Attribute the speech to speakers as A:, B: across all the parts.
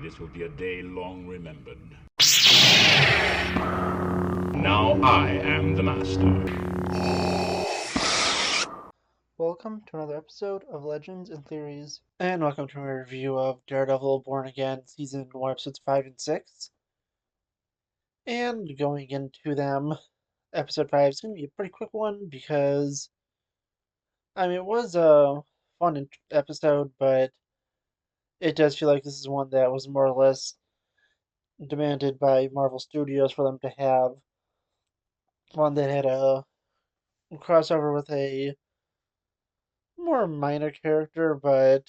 A: This will be a day long remembered. Now I am the master.
B: Welcome to another episode of Legends and Theories, and welcome to a review of Daredevil Born Again, Season 1, Episodes 5 and 6. And going into them, Episode 5 is going to be a pretty quick one because, it was a fun episode, but it does feel like this is one that was more or less demanded by Marvel Studios for them to have. One that had a crossover with a more minor character, but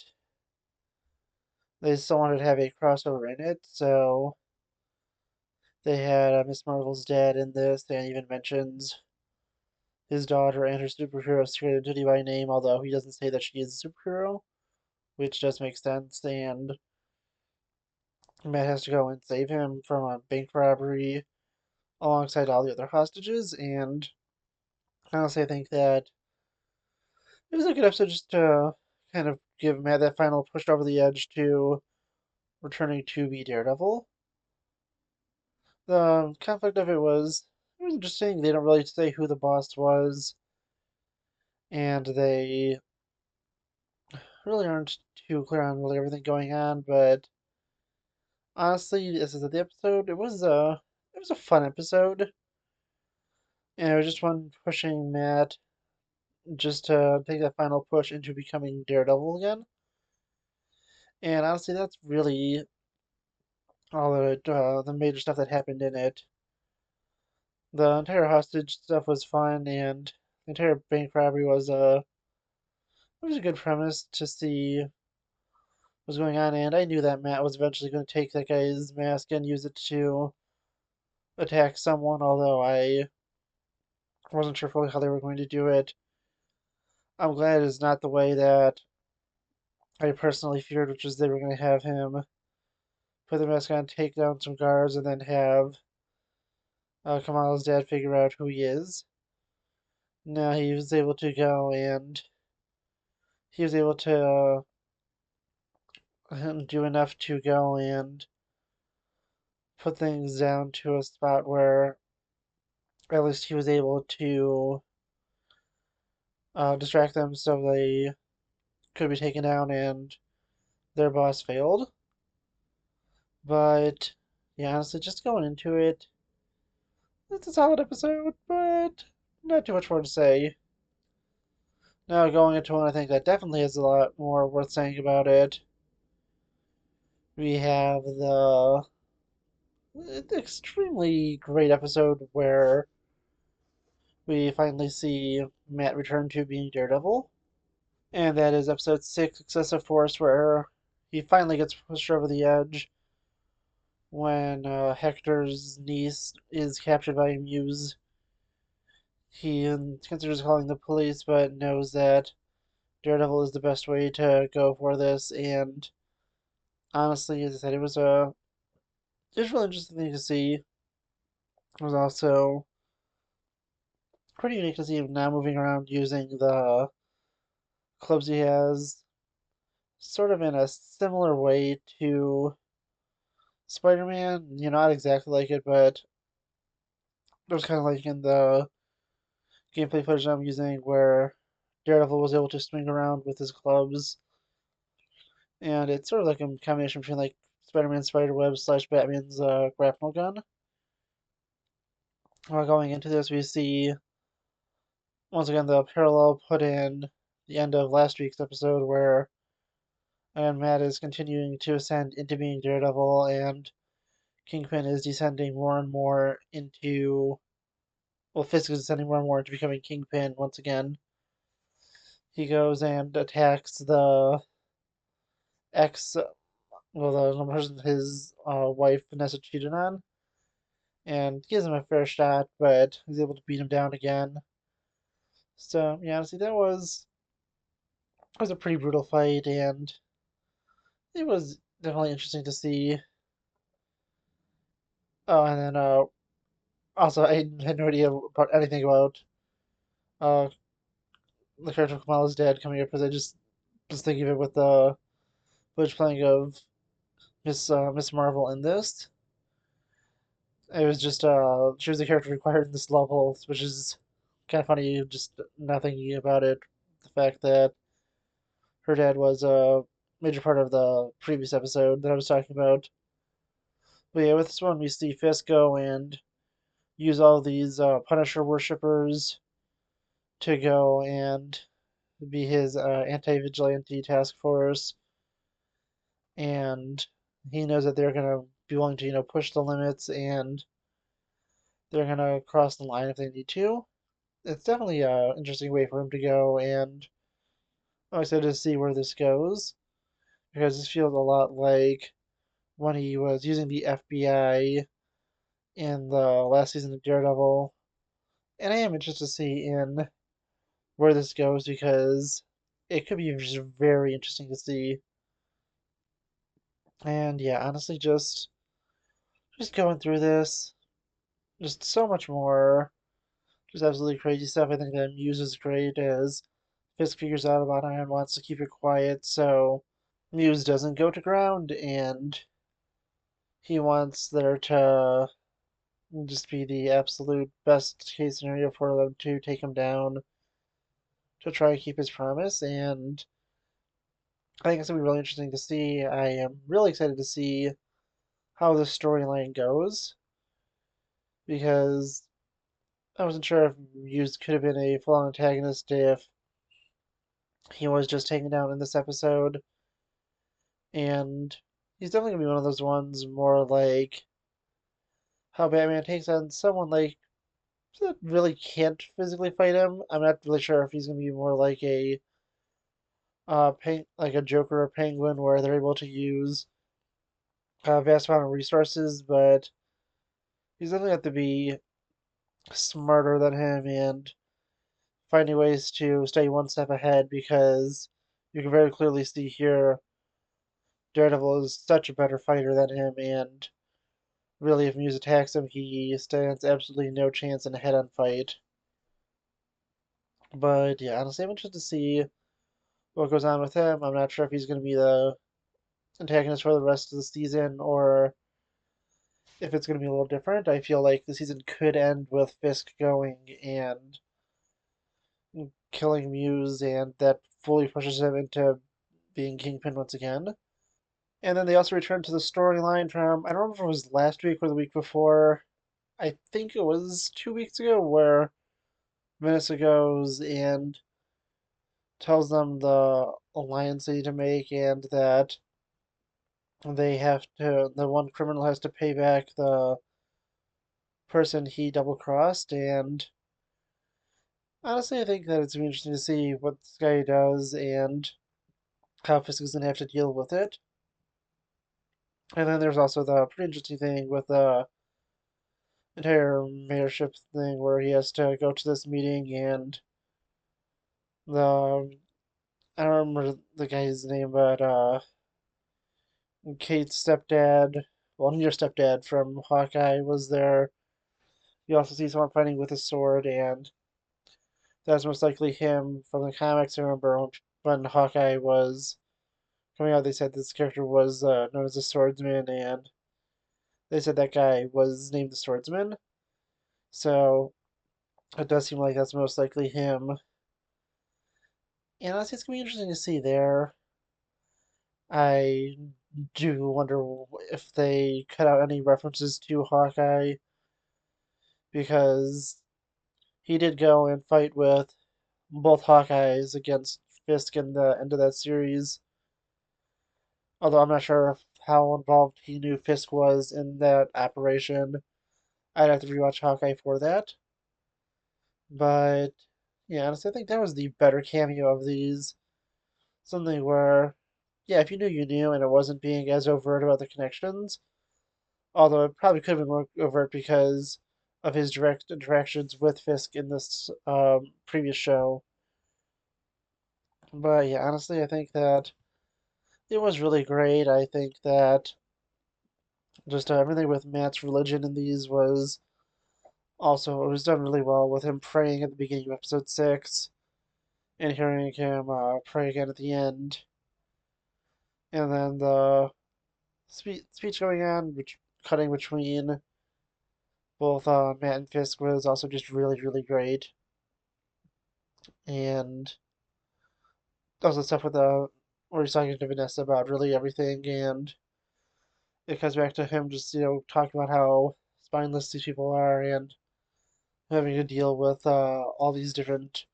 B: they still wanted to have a crossover in it, so they had Miss Marvel's dad in this, and even mentions his daughter and her superhero secret identity by name, although he doesn't say that she is a superhero, which does make sense, and Matt has to go and save him from a bank robbery alongside all the other hostages, and honestly I think that it was a good episode just to kind of give Matt that final push over the edge to returning to be Daredevil. The conflict of it was interesting. They don't really say who the boss was, and they really aren't too clear on really everything going on, but honestly, this is the episode. It was a fun episode, and it was just one pushing Matt just to take that final push into becoming Daredevil again. And honestly, that's really all the major stuff that happened in it. The entire hostage stuff was fun, and the entire bank robbery was a good premise to see was going on, and I knew that Matt was eventually going to take that guy's mask and use it to attack someone, although I wasn't sure fully how they were going to do it. I'm glad it's not the way that I personally feared, which is they were going to have him put the mask on, take down some guards, and then have Kamala's dad figure out who he is. Now he was able to go and he was able to do enough to go and put things down to a spot where at least he was able to distract them so they could be taken down and their boss failed. But yeah, honestly, just going into it, it's a solid episode, but not too much more to say. Now going into one I think that definitely has a lot more worth saying about it. We have the extremely great episode where we finally see Matt return to being Daredevil. And that is episode 6, Excessive Force, where he finally gets pushed over the edge when Hector's niece is captured by Muse. He considers calling the police, but knows that Daredevil is the best way to go for this. And honestly, as I said, it was really interesting thing to see. It was also pretty unique to see him now moving around using the clubs he has, sort of in a similar way to Spider-Man. Not exactly like it, but it was kind of like in the gameplay footage I'm using where Daredevil was able to swing around with his clubs, and it's sort of like a combination between like Spider-Man Spiderweb slash Batman's grapnel gun. While going into this, we see once again the parallel put in the end of last week's episode where Matt is continuing to ascend into being Daredevil, and Kingpin is descending more and more into, well, physically descending more and more into becoming Kingpin once again. He goes and attacks the ex, well, the person his wife Vanessa cheated on, and gives him a fair shot, but he's able to beat him down again. So yeah, honestly, that was a pretty brutal fight, and it was definitely interesting to see. Oh, and then also I had no idea about anything about uh the character of Kamala's dad coming up because I just was thinking of it with the footage playing of Miss Marvel in this. It was just she was the character required in this level, which is kind of funny. Just not thinking about it, the fact that her dad was a major part of the previous episode that I was talking about. But yeah, with this one we see Fisk go and use all these Punisher worshippers to go and be his anti-vigilante task force, and he knows that they're gonna be willing to push the limits and they're gonna cross the line if they need to. It's definitely an interesting way for him to go, and I'm excited to see where this goes because this feels a lot like when he was using the FBI in the last season of Daredevil, and I am interested to see in where this goes because it could be just very interesting to see. And yeah, honestly, just going through this, just so much more, just absolutely crazy stuff. I think that Muse is great as Fisk figures out about Iron wants to keep it quiet, so Muse doesn't go to ground, and he wants there to just be the absolute best case scenario for them to take him down to try and keep his promise. And I think it's gonna be really interesting to see. I am really excited to see how this storyline goes because I wasn't sure if Muse could have been a full antagonist if he was just taken down in this episode. And he's definitely gonna be one of those ones more like how Batman takes on someone like that really can't physically fight him. I'm not really sure if he's gonna be more like a like a Joker or Penguin, where they're able to use a vast amount of resources, but he's definitely have to be smarter than him and finding ways to stay one step ahead because you can very clearly see here Daredevil is such a better fighter than him, and really, if Muse attacks him, he stands absolutely no chance in a head-on fight. But yeah, honestly, I'm interested to see what goes on with him. I'm not sure if he's going to be the antagonist for the rest of the season or if it's going to be a little different. I feel like the season could end with Fisk going and killing Muse, and that fully pushes him into being Kingpin once again. And then they also return to the storyline from, I don't remember if it was last week or the week before. I think it was 2 weeks ago, where Vanessa goes and tells them the alliance they need to make and that the one criminal has to pay back the person he double crossed. And honestly, I think that it's gonna be interesting to see what this guy does and how Fisk is gonna have to deal with it. And then there's also the pretty interesting thing with the entire mayorship thing where he has to go to this meeting and the I don't remember the guy's name, but Kate's stepdad, well, your stepdad from Hawkeye was there. You also see someone fighting with a sword, and that's most likely him from the comics. I remember when Hawkeye was coming out, they said this character was known as the Swordsman, and they said that guy was named the Swordsman. So it does seem like that's most likely him. And honestly, it's gonna be interesting to see there. I do wonder if they cut out any references to Hawkeye because he did go and fight with both Hawkeyes against Fisk in the end of that series. Although I'm not sure how involved he knew Fisk was in that operation. I'd have to rewatch Hawkeye for that. But yeah, honestly, I think that was the better cameo of these. Something where, yeah, if you knew, you knew, and it wasn't being as overt about the connections. Although it probably could have been more overt because of his direct interactions with Fisk in this previous show. But yeah, honestly, I think that it was really great. I think that just everything with Matt's religion in these was also, it was done really well with him praying at the beginning of episode 6 and hearing him pray again at the end. And then the speech going on, which cutting between both Matt and Fisk was also just really, really great. And also stuff with where he's talking to Vanessa about really everything, and it comes back to him just talking about how spineless these people are and having to deal with all these different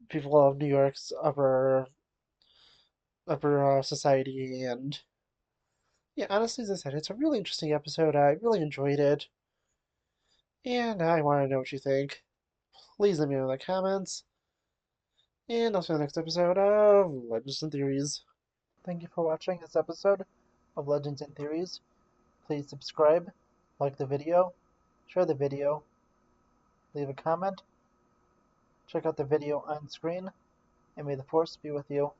B: people of New York's upper society. And yeah, honestly, as I said, it's a really interesting episode. I really enjoyed it, and I want to know what you think. Please let me know in the comments, and I'll see you in the next episode of Legends and Theories. Thank you for watching this episode of Legends and Theories. Please subscribe, like the video, share the video, leave a comment, check out the video on screen, and may the Force be with you.